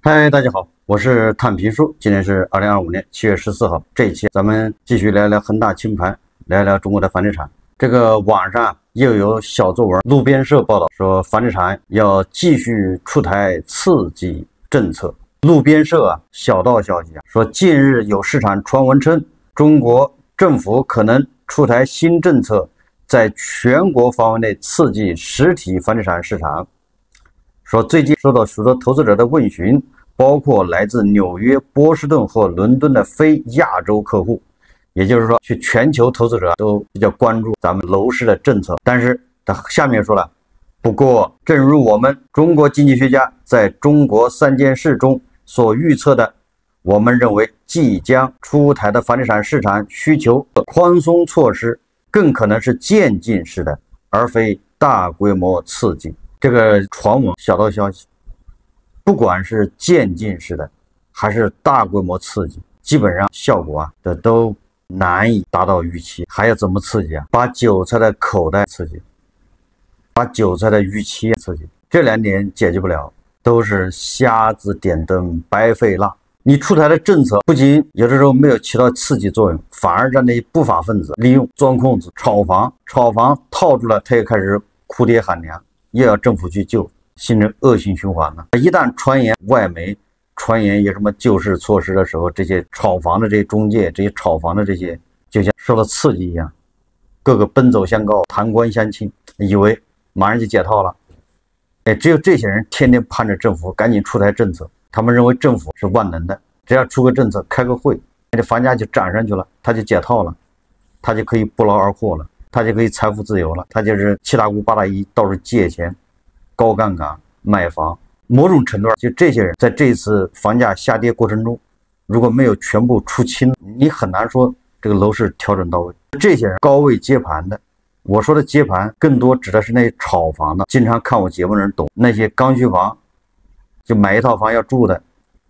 嗨，大家好，我是探评书。今天是2025年7月14号，这一期咱们继续聊聊恒大清盘，聊聊中国的房地产。这个网上又有小作文，路边社报道说房地产要继续出台刺激政策。路边社小道消息说，近日有市场传闻称，中国政府可能出台新政策，在全国范围内刺激实体房地产市场。说最近收到许多投资者的问询，包括来自纽约、波士顿或伦敦的非亚洲客户，也就是说，去全球投资者都比较关注咱们楼市的政策。但是他下面说了，不过，正如我们中国经济学家在中国3件事中所预测的，我们认为即将出台的房地产市场需求宽松措施更可能是渐进式的，而非大规模刺激。这个传闻小道消息，不管是渐进式的还是大规模刺激，基本上效果都难以达到预期。还要怎么刺激把韭菜的口袋刺激，把韭菜的预期刺激，这2点解决不了，都是瞎子点灯白费蜡。你出台的政策不仅有的时候没有起到刺激作用，反而让那些不法分子利用钻空子炒房套住了，他又开始哭爹喊娘，又要政府去救，形成恶性循环了。一旦传言外媒传言有什么救市措施的时候，这些炒房的这些中介，这些炒房的这些就像受到刺激一样，个个奔走相告，弹冠相庆，以为马上就解套了。只有这些人天天盼着政府赶紧出台政策，他们认为政府是万能的，只要出个政策开个会，这房价就涨上去了，他就解套了，他就可以不劳而获了，他就可以财富自由了，他就是七大姑八大姨到处借钱高杠杆买房。某种程度上，就这些人在这次房价下跌过程中，如果没有全部出清，你很难说这个楼市调整到位。这些人高位接盘的，我说的接盘更多指的是那些炒房的，经常看我节目的人懂，那些刚需房，就买一套房要住的，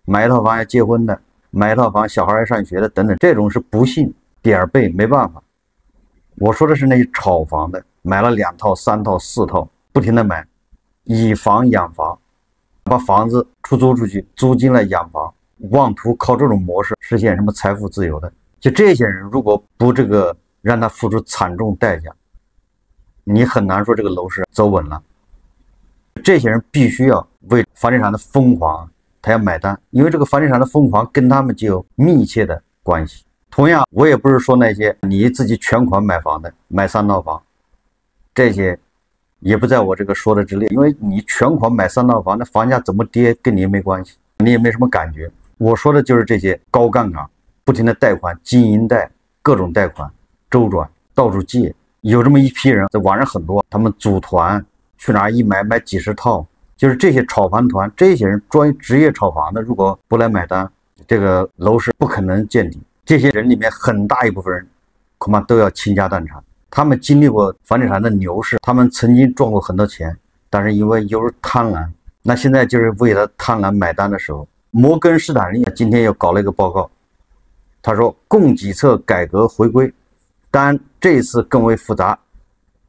买一套房要结婚的，买一套房小孩要上学的等等，这种是不幸点儿背，没办法。我说的是那些炒房的，买了2套、3套、4套，不停的买，以房养房，把房子出租出去，租金来养房，妄图靠这种模式实现什么财富自由的。就这些人，如果不让他付出惨重代价，你很难说这个楼市走稳了。这些人必须要为房地产的疯狂他要买单，因为这个房地产的疯狂跟他们就有密切的关系。同样，我也不是说那些你自己全款买房的，买3套房，这些也不在我这个说的之列，因为你全款买3套房，那房价怎么跌跟你也没关系，你也没什么感觉。我说的就是这些高杠杆不停的贷款，经营贷，各种贷款周转，到处借。有这么一批人在网上很多，他们组团去哪儿一买几十套，就是这些炒房团，这些人职业炒房的，如果不来买单，这个楼市不可能见底。这些人里面很大一部分人恐怕都要倾家荡产，他们经历过房地产的牛市，他们曾经赚过很多钱，但是因为有人贪婪，那现在就是为了贪婪买单的时候。摩根士丹利今天又搞了一个报告，他说供给侧改革回归，但这次更为复杂。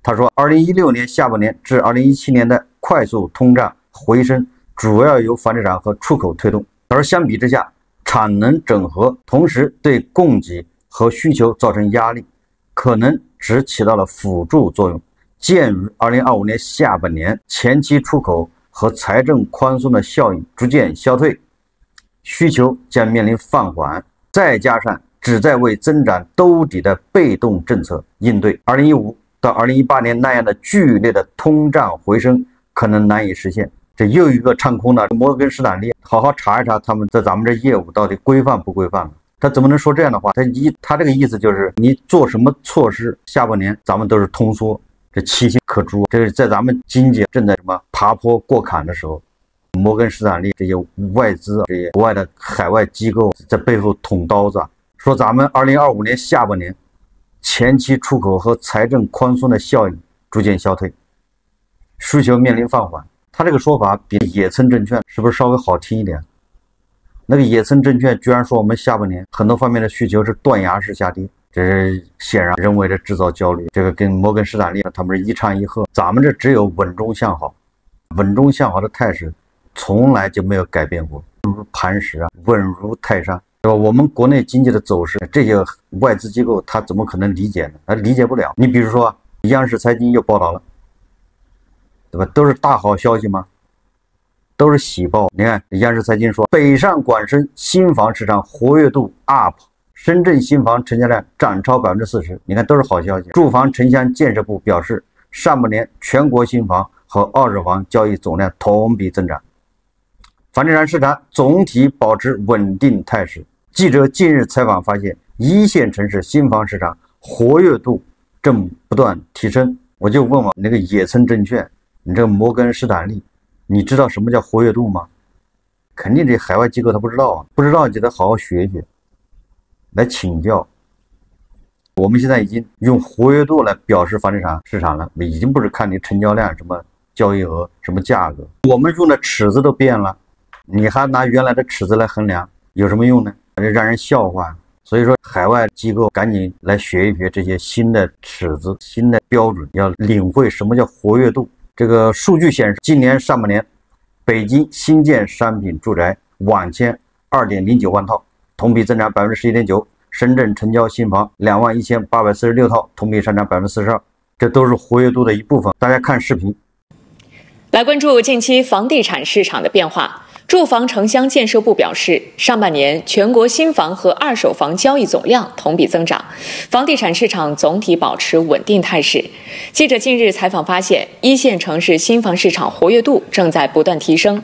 他说2016年下半年至2017年的快速通胀回升主要由房地产和出口推动，而相比之下，产能整合同时对供给和需求造成压力，可能只起到了辅助作用。鉴于2025年下半年前期出口和财政宽松的效应逐渐消退，需求将面临放缓，再加上旨在为增长兜底的被动政策应对2015到2018年那样的剧烈的通胀回升可能难以实现。这又一个唱空的摩根士丹利，好好查一查他们在咱们这业务到底规范不规范了。他怎么能说这样的话？他这个意思就是你做什么措施，下半年咱们都是通缩，这其心可诛。这是在咱们经济正在什么爬坡过坎的时候，摩根士丹利这些外资这些国外的海外机构在背后捅刀子，说咱们2025年下半年前期出口和财政宽松的效应逐渐消退，需求面临放缓。他这个说法比野村证券是不是稍微好听一点？那个野村证券居然说我们下半年很多方面的需求是断崖式下跌，这是显然人为的制造焦虑。这个跟摩根士丹利他们是一唱一和，咱们这只有稳中向好，稳中向好的态势从来就没有改变过。磐石啊，稳如泰山，对吧？我们国内经济的走势，这些外资机构他怎么可能理解呢？他理解不了。你比如说，央视财经又报道了，对吧？都是大好消息吗？都是喜报。你看，央视财经说，北上广深新房市场活跃度 up， 深圳新房成交量涨超40%。你看，都是好消息。住房城乡建设部表示，上半年全国新房和二手房交易总量同比增长，房地产市场总体保持稳定态势。记者近日采访发现，一线城市新房市场活跃度正不断提升。我就问问那个野村证券，你这个摩根士丹利，你知道什么叫活跃度吗？肯定这海外机构他不知道啊，不知道就得好好学一学，来请教。我们现在已经用活跃度来表示房地产市场了，已经不是看你成交量、什么交易额、什么价格，我们用的尺子都变了，你还拿原来的尺子来衡量，有什么用呢？让人笑话。所以说，海外机构赶紧来学一学这些新的尺子、新的标准，要领会什么叫活跃度。这个数据显示，今年上半年，北京新建商品住宅网签2.09万套，同比增长11.9%。深圳成交新房21846套，同比上涨42%，这都是活跃度的一部分。大家看视频。来关注近期房地产市场的变化。住房城乡建设部表示，上半年全国新房和二手房交易总量同比增长，房地产市场总体保持稳定态势。记者近日采访发现，一线城市新房市场活跃度正在不断提升。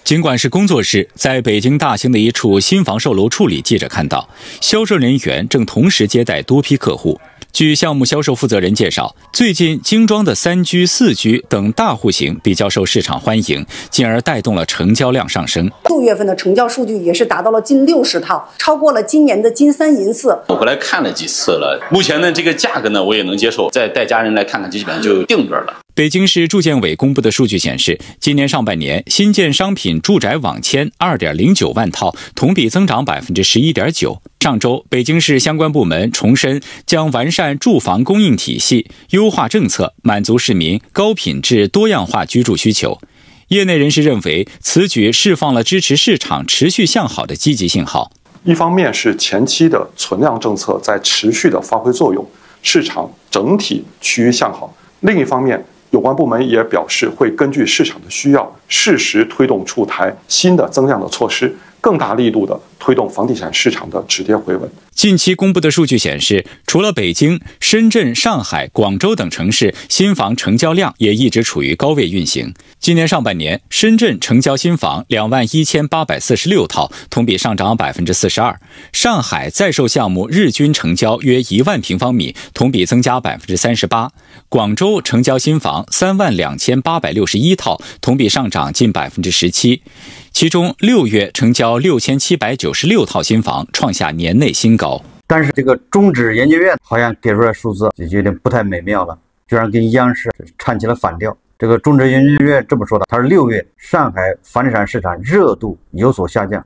尽管是工作室，在北京大兴的一处新房售楼处里，记者看到销售人员正同时接待多批客户。据项目销售负责人介绍，最近精装的3居、4居等大户型比较受市场欢迎，进而带动了成交量上升。6月份的成交数据也是达到了近60套，超过了今年的金3银4。我回来看了几次了，目前的这个价格呢，我也能接受，再带家人来看看，基本上就定这儿了。北京市住建委公布的数据显示，今年上半年新建商品住宅网签2.09万套，同比增长11.9%。上周，北京市相关部门重申将完善住房供应体系，优化政策，满足市民高品质多样化居住需求。业内人士认为，此举释放了支持市场持续向好的积极信号。一方面是前期的存量政策在持续的发挥作用，市场整体趋于向好；另一方面，有关部门也表示会根据市场的需要，适时推动出台新的增量的措施，更大力度的推动房地产市场的止跌回稳。近期公布的数据显示，除了北京、深圳、上海、广州等城市，新房成交量也一直处于高位运行。今年上半年，深圳成交新房21846套，同比上涨42%；上海在售项目日均成交约1万平方米，同比增加38%；广州成交新房32861套，同比上涨近17%。其中6月成交6796套新房，创下年内新高。但是这个中指研究院好像给出来数字就有点不太美妙了，居然跟央视唱起了反调。这个中指研究院这么说的，他说6月上海房地产市场热度有所下降，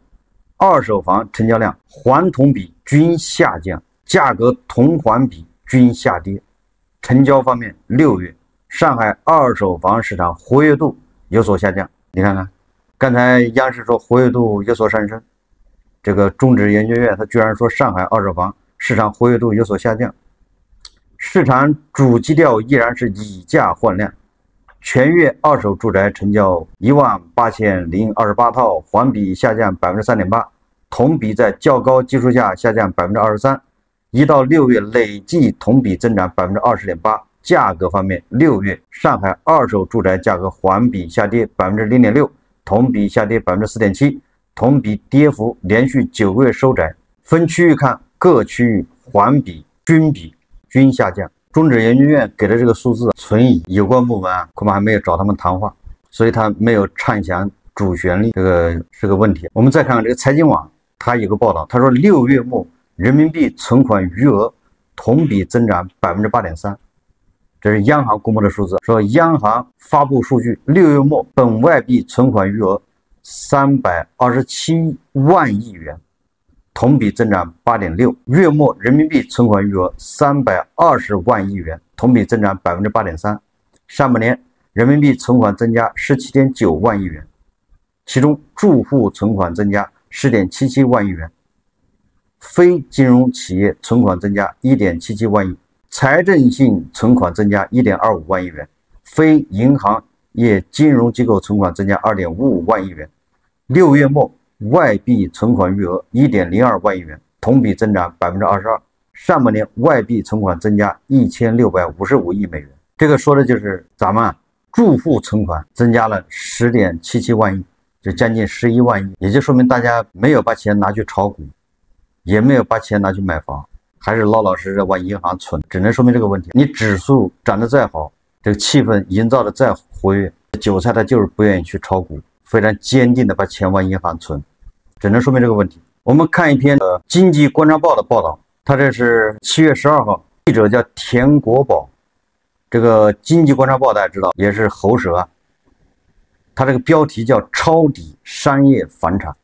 二手房成交量环同比均下降，价格同环比均下跌。成交方面，6月上海二手房市场活跃度有所下降。你看看，刚才央视说活跃度有所上升，这个中指研究院他居然说上海二手房市场活跃度有所下降。市场主基调依然是以价换量，全月二手住宅成交18028套，环比下降3.8%，同比在较高基数下下降23%。1到6月累计同比增长20.8%。价格方面，6月上海二手住宅价格环比下跌0.6%，同比下跌4.7%，同比跌幅连续9个月收窄。分区域看，各区域环比、均下降。中指研究院给的这个数字存疑，有关部门恐怕还没有找他们谈话，所以他没有唱响主旋律，这个是个问题。我们再看看这个财经网，它有个报道，他说6月末人民币存款余额同比增长8.3%，这是央行公布的数字，说央行发布数据，6月末本外币存款余额327万亿元，同比增长8.6%；月末人民币存款余额320万亿元，同比增长8.3%。上半年人民币存款增加17.9万亿元。其中住户存款增加 10.77 万亿元，非金融企业存款增加 1.77 万亿，财政性存款增加 1.25 万亿元，非银行业金融机构存款增加 2.55 万亿元。6月末外币存款余额 1.02 万亿元，同比增长 22%。上半年外币存款增加1655亿美元。这个说的就是咱们住户存款增加了 10.77 万亿，就将近11万亿，也就说明大家没有把钱拿去炒股，也没有把钱拿去买房，还是老老实实往银行存，只能说明这个问题。你指数涨得再好，这个气氛营造的再活跃，韭菜他就是不愿意去炒股，非常坚定的把钱往银行存，只能说明这个问题。我们看一篇经济观察报的报道，他这是7月12号，记者叫田国宝。这个经济观察报大家知道也是喉舌啊，他这个标题叫抄底商业房产。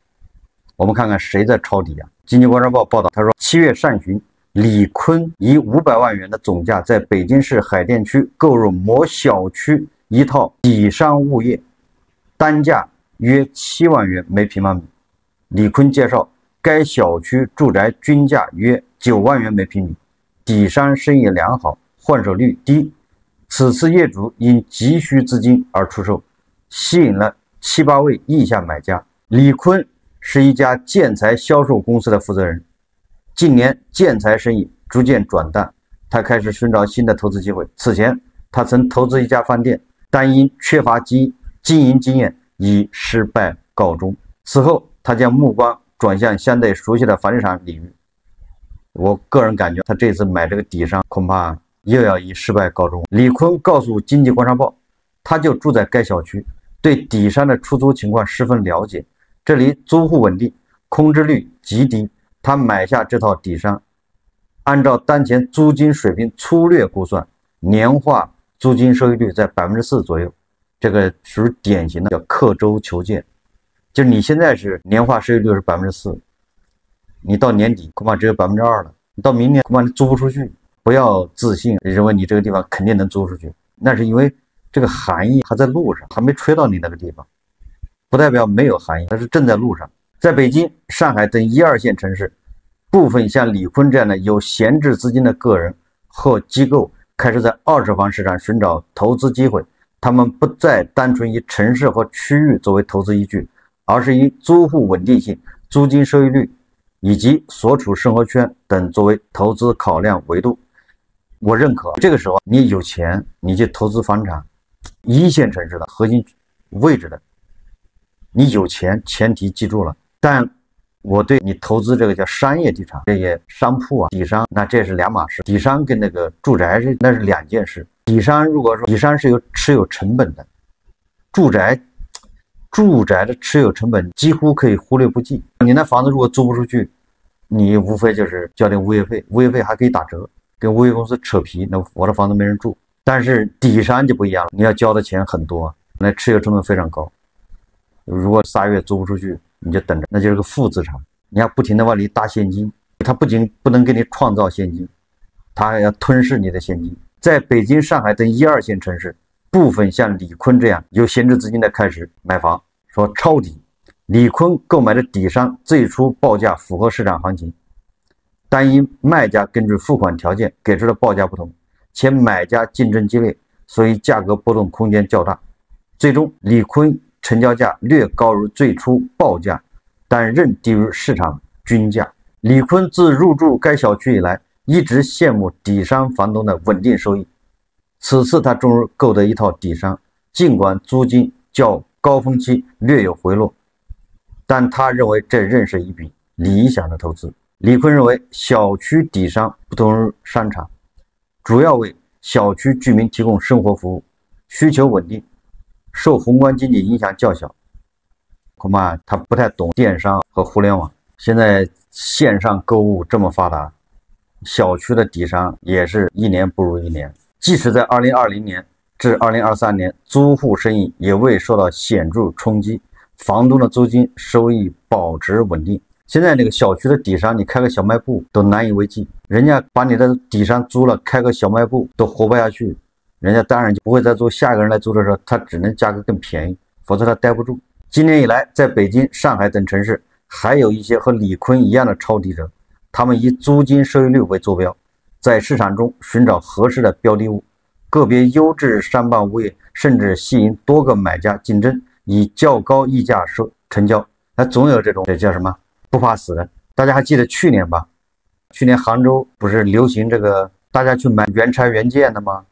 我们看看谁在抄底啊？经济观察报报道，他说7月上旬，李坤以500万元的总价在北京市海淀区购入某小区一套底商物业，单价约7万元每平方米。李坤介绍，该小区住宅均价约9万元每平米，底商生意良好，换手率低。此次业主因急需资金而出售，吸引了7、8位意向买家。李坤是一家建材销售公司的负责人，近年建材生意逐渐转淡，他开始寻找新的投资机会。此前他曾投资一家饭店，但因缺乏经营经验以失败告终。此后他将目光转向相对熟悉的房地产领域。我个人感觉他这次买这个底商恐怕又要以失败告终。李坤告诉经济观察报，他就住在该小区，对底商的出租情况十分了解，这里租户稳定，空置率极低。他买下这套底商，按照当前租金水平粗略估算，年化租金收益率在 4% 左右，这个属于典型的叫刻舟求剑，就是你现在是年化收益率是 4%， 你到年底恐怕只有 2% 了，你到明年恐怕你租不出去。不要自信认为你这个地方肯定能租出去，那是因为这个寒意还在路上，还没吹到你那个地方，不代表没有寒意，它是正在路上。在北京、上海等1、2线城市，部分像李坤这样的有闲置资金的个人或机构开始在二手房市场寻找投资机会，他们不再单纯以城市和区域作为投资依据，而是以租户稳定性、租金收益率以及所处生活圈等作为投资考量维度。我认可，这个时候你有钱，你去投资房产，1线城市的核心位置的，你有钱，前提记住了。但我对你投资这个叫商业地产，这些商铺啊，底商，那这是两码事。底商跟那个住宅那是2件事。底商如果说底商是持有成本的，住宅的持有成本几乎可以忽略不计。你那房子如果租不出去，你无非就是交点物业费，物业费还可以打折。跟物业公司扯皮，那我的房子没人住。但是底商就不一样了，你要交的钱很多，那持有成本非常高。如果3月租不出去，你就等着，那就是个负资产。你要不停的往里搭现金，它不仅不能给你创造现金，它还要吞噬你的现金。在北京、上海等1、2线城市，部分像李坤这样有闲置资金的开始买房，说抄底。李坤购买的底商最初报价符合市场行情，但因卖家根据付款条件给出的报价不同，且买家竞争激烈，所以价格波动空间较大。最终李坤成交价略高于最初报价，但仍低于市场均价。李坤自入住该小区以来，一直羡慕底商房东的稳定收益。此次他终于购得一套底商，尽管租金较高峰期略有回落，但他认为这仍是一笔理想的投资。李坤认为，小区底商不同于商场，主要为小区居民提供生活服务，需求稳定，受宏观经济影响较小。恐怕他不太懂电商和互联网。现在线上购物这么发达，小区的底商也是一年不如一年。即使在2020年至2023年，租户生意也未受到显著冲击，房东的租金收益保持稳定。现在那个小区的底商，你开个小卖部都难以为继，人家把你的底商租了，开个小卖部都活不下去，人家当然就不会再租，下一个人来租的时候，他只能价格更便宜，否则他待不住。今年以来，在北京、上海等城市，还有一些和李坤一样的抄底者，他们以租金收益率为坐标，在市场中寻找合适的标的物，个别优质商办物业甚至吸引多个买家竞争，以较高溢价成交。那总有这种，这叫什么？不怕死的。大家还记得去年吧？去年杭州不是流行这个大家去买原拆原建的吗？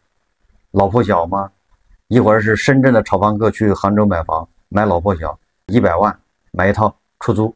老破小吗？一会儿是深圳的炒房客去杭州买房，买老破小，100万买一套出租；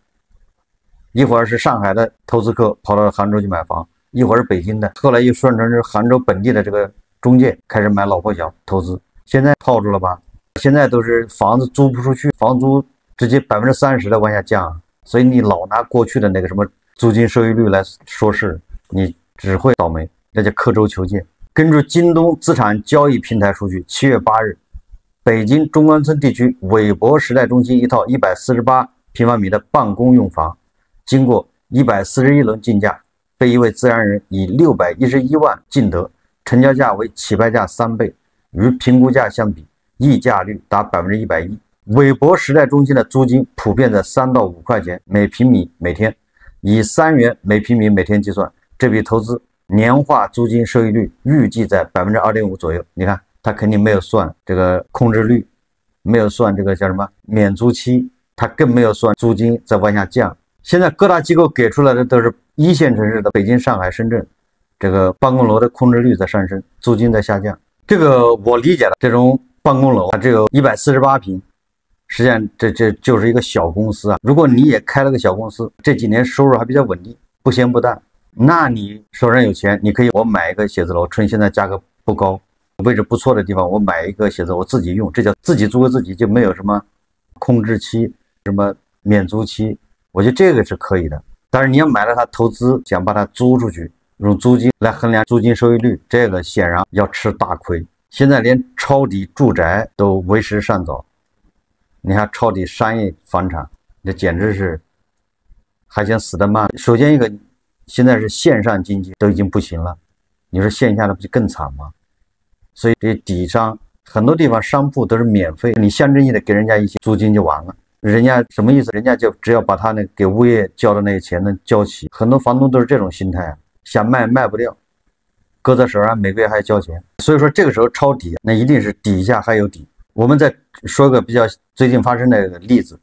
一会儿是上海的投资客跑到杭州去买房，一会儿是北京的，后来又算成是杭州本地的这个中介开始买老破小投资。现在套住了吧？现在都是房子租不出去，房租直接30%的往下降，所以你老拿过去的那个什么租金收益率来说事，你只会倒霉，那叫刻舟求剑。根据京东资产交易平台数据，7月8日，北京中关村地区韦博时代中心一套148平方米的办公用房，经过141轮竞价，被一位自然人以611万竞得，成交价为起拍价3倍，与评估价相比，溢价率达110%。韦博时代中心的租金普遍在3到5块钱每平米每天，以3元每平米每天计算，这笔投资年化租金收益率预计在2.5%左右。你看，他肯定没有算这个控制率，没有算这个叫什么免租期，他更没有算租金在往下降。现在各大机构给出来的都是1线城市的北京、上海、深圳，这个办公楼的控制率在上升，租金在下降。这个我理解的，这种办公楼它只有148平，实际上这就是一个小公司啊。如果你也开了个小公司，这几年收入还比较稳定，不咸不淡，那你手上有钱，你可以我买一个写字楼，趁现在价格不高，位置不错的地方，我买一个写字楼我自己用，这叫自己租给自己，就没有什么控制期、什么免租期，我觉得这个是可以的。但是你要买了它投资，想把它租出去，用租金来衡量租金收益率，这个显然要吃大亏。现在连抄底住宅都为时尚早，你还抄底商业房产，这简直是还想死得慢。首先一个，现在是线上经济都已经不行了，你说线下的不就更惨吗？所以这底商很多地方商铺都是免费，你象征意的给人家一些租金就完了。人家什么意思？人家就只要把他那给物业交的那些钱能交齐。很多房东都是这种心态，想卖卖不掉，搁在手上每个月还要交钱。所以说这个时候抄底，那一定是底下还有底。我们再说个比较最近发生的例子，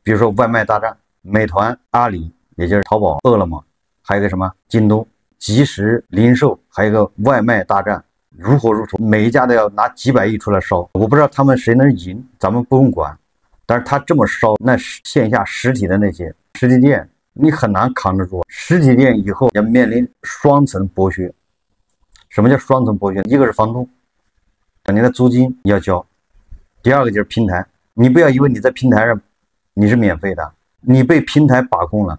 比如说外卖大战，美团、阿里，也就是淘宝、饿了么，还有一个什么京东、即时零售，还有一个外卖大战，如火如荼，每一家都要拿几百亿出来烧。我不知道他们谁能赢，咱们不用管。但是他这么烧，那线下实体的那些实体店，你很难扛得住。实体店以后要面临双层剥削。什么叫双层剥削？一个是房东，你的租金要交；第二个就是平台。你不要以为你在平台上你是免费的，你被平台把控了，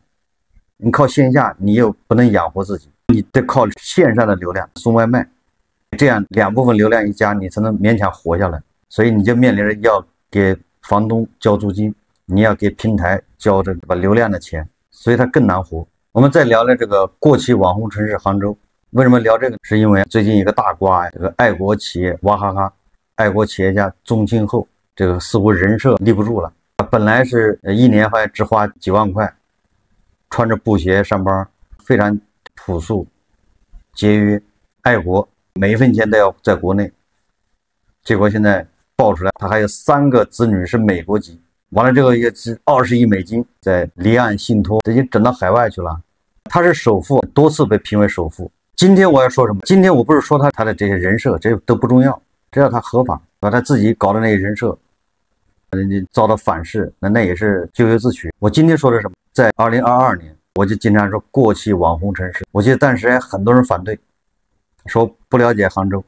你靠线下你又不能养活自己，你得靠线上的流量送外卖，这样2部分流量一加，你才能勉强活下来。所以你就面临着要给房东交租金，你要给平台交这个流量的钱，所以它更难活。我们再聊聊这个过气网红城市杭州。为什么聊这个？是因为最近一个大瓜，这个爱国企业娃哈哈，爱国企业家宗庆后，这个似乎人设立不住了。本来是一年好像只花几万块，穿着布鞋上班，非常朴素、节约、爱国，每一分钱都要在国内。结果现在爆出来，他还有3个子女是美国籍，完了这个也是20亿美金在离岸信托，已经整到海外去了。他是首富，多次被评为首富。今天我要说什么？今天我不是说他的这些人设，这都不重要，只要他合法，把他自己搞的那些人设，人家遭到反噬，那也是咎由自取。我今天说的什么？在2022年，我就经常说过气网红城市。我记得当时很多人反对，说不了解杭州，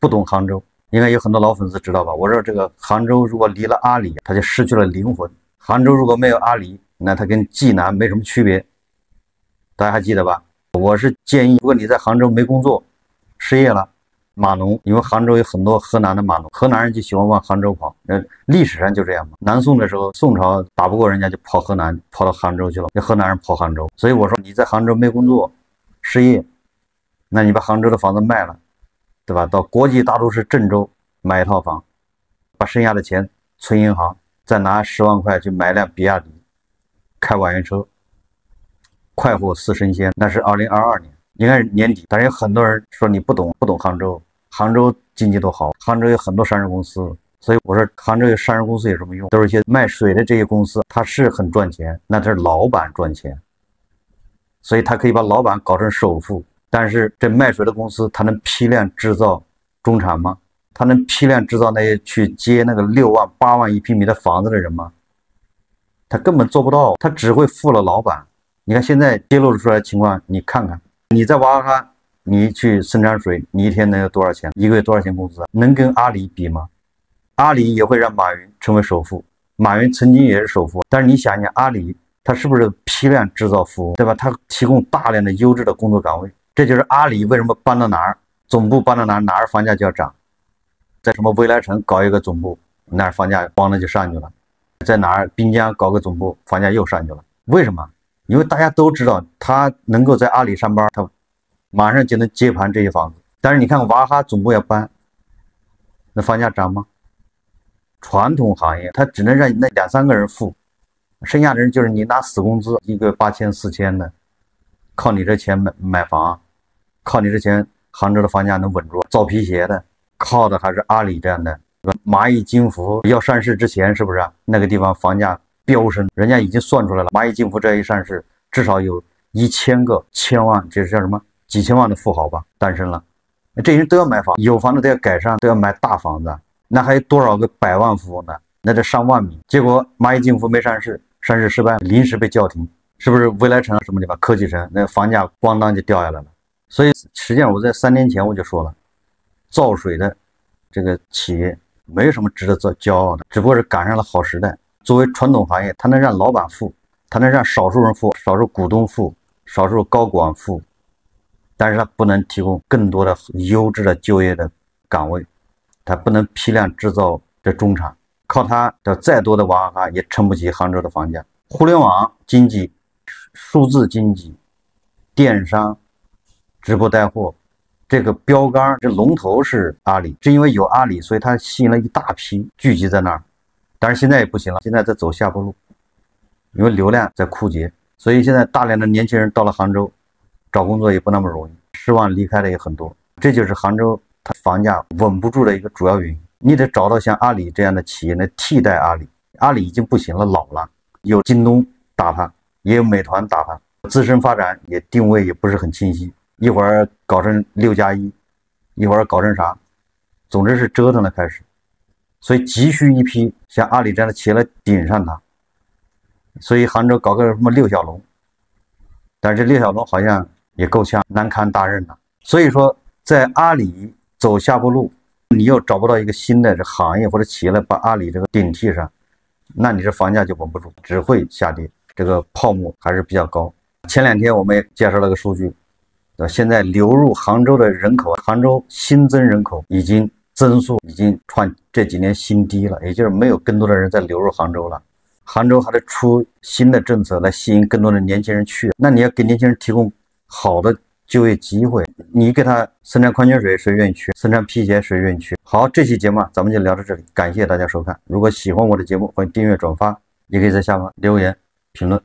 不懂杭州。应该有很多老粉丝知道吧？我说这个杭州如果离了阿里，它就失去了灵魂；杭州如果没有阿里，那它跟济南没什么区别。大家还记得吧？我是建议，如果你在杭州没工作，失业了，码农，因为杭州有很多河南的码农，河南人就喜欢往杭州跑，历史上就这样嘛。南宋的时候，宋朝打不过人家就跑河南，跑到杭州去了，河南人跑杭州。所以我说你在杭州没工作，失业，那你把杭州的房子卖了，对吧？到国际大都市郑州买一套房，把剩下的钱存银行，再拿10万块去买辆比亚迪，开网约车，快活似神仙。那是2022年，应该是年底。但是有很多人说你不懂杭州，杭州经济多好，杭州有很多上市公司。所以我说杭州有上市公司有什么用？都是一些卖水的这些公司，它是很赚钱，那它是老板赚钱，所以他可以把老板搞成首富。但是这卖水的公司，它能批量制造中产吗？他能批量制造那些去接那个6万、8万一平米的房子的人吗？他根本做不到，他只会富了老板。你看现在揭露出来的情况，你看看，你在娃哈哈，你去生产水，你一天能有多少钱？一个月多少钱工资？能跟阿里比吗？阿里也会让马云成为首富，马云曾经也是首富，但是你想想，阿里他是不是批量制造服务，对吧？他提供大量的优质的工作岗位，这就是阿里为什么搬到哪儿，总部搬到哪儿，哪儿房价就要涨。在什么未来城搞一个总部，那儿房价咣的就上去了；在哪儿滨江搞个总部，房价又上去了。为什么？因为大家都知道，他能够在阿里上班，他马上就能接盘这些房子。但是你看娃哈哈总部要搬，那房价涨吗？传统行业它只能让那2、3个人富，剩下的人就是你拿死工资，一个8000、4000的，靠你这钱买房，靠你这钱，杭州的房价能稳住。造皮鞋的。靠的还是阿里这样的，蚂蚁金服要上市之前，是不是那个地方房价飙升？人家已经算出来了，蚂蚁金服这一上市，至少有1000个千万，这是叫什么？几千万的富豪吧，诞生了。这些人都要买房，有房子都要改善，都要买大房子，那还有多少个百万富翁呢？那这上万名。结果蚂蚁金服没上市，上市失败，临时被叫停，是不是？未来城什么地方？科技城，那房价咣当就掉下来了。所以实际上我在3年前我就说了。造水的这个企业没有什么值得骄傲的，只不过是赶上了好时代。作为传统行业，它能让老板富，它能让少数人富，少数股东富，少数高管富，但是它不能提供更多的优质的就业的岗位，它不能批量制造这中产，靠它的再多的娃哈哈也撑不起杭州的房价。互联网经济、数字经济、电商、直播带货。这个标杆，这龙头是阿里，是因为有阿里，所以它吸引了一大批聚集在那儿。但是现在也不行了，现在在走下坡路，因为流量在枯竭，所以现在大量的年轻人到了杭州，找工作也不那么容易，失望离开的也很多。这就是杭州它房价稳不住的一个主要原因。你得找到像阿里这样的企业来替代阿里。阿里已经不行了，老了，有京东打它，也有美团打它，自身发展也定位也不是很清晰。一会儿搞成6+1，一会儿搞成啥，总之是折腾了开始，所以急需一批像阿里这样的企业来顶上它。所以杭州搞个什么6小龙，但是这6小龙好像也够呛，难堪大任了。所以说，在阿里走下坡路，你又找不到一个新的这行业或者企业来把阿里这个顶替上，那你这房价就稳不住，只会下跌，这个泡沫还是比较高。前2天我们也介绍了个数据。现在流入杭州的人口，杭州新增人口已经增速已经创这几年新低了，也就是没有更多的人在流入杭州了。杭州还得出新的政策来吸引更多的年轻人去，那你要给年轻人提供好的就业机会，你给他生产矿泉水谁愿意去，生产皮鞋谁愿意去。好，这期节目咱们就聊到这里，感谢大家收看。如果喜欢我的节目，欢迎订阅转发，也可以在下方留言评论。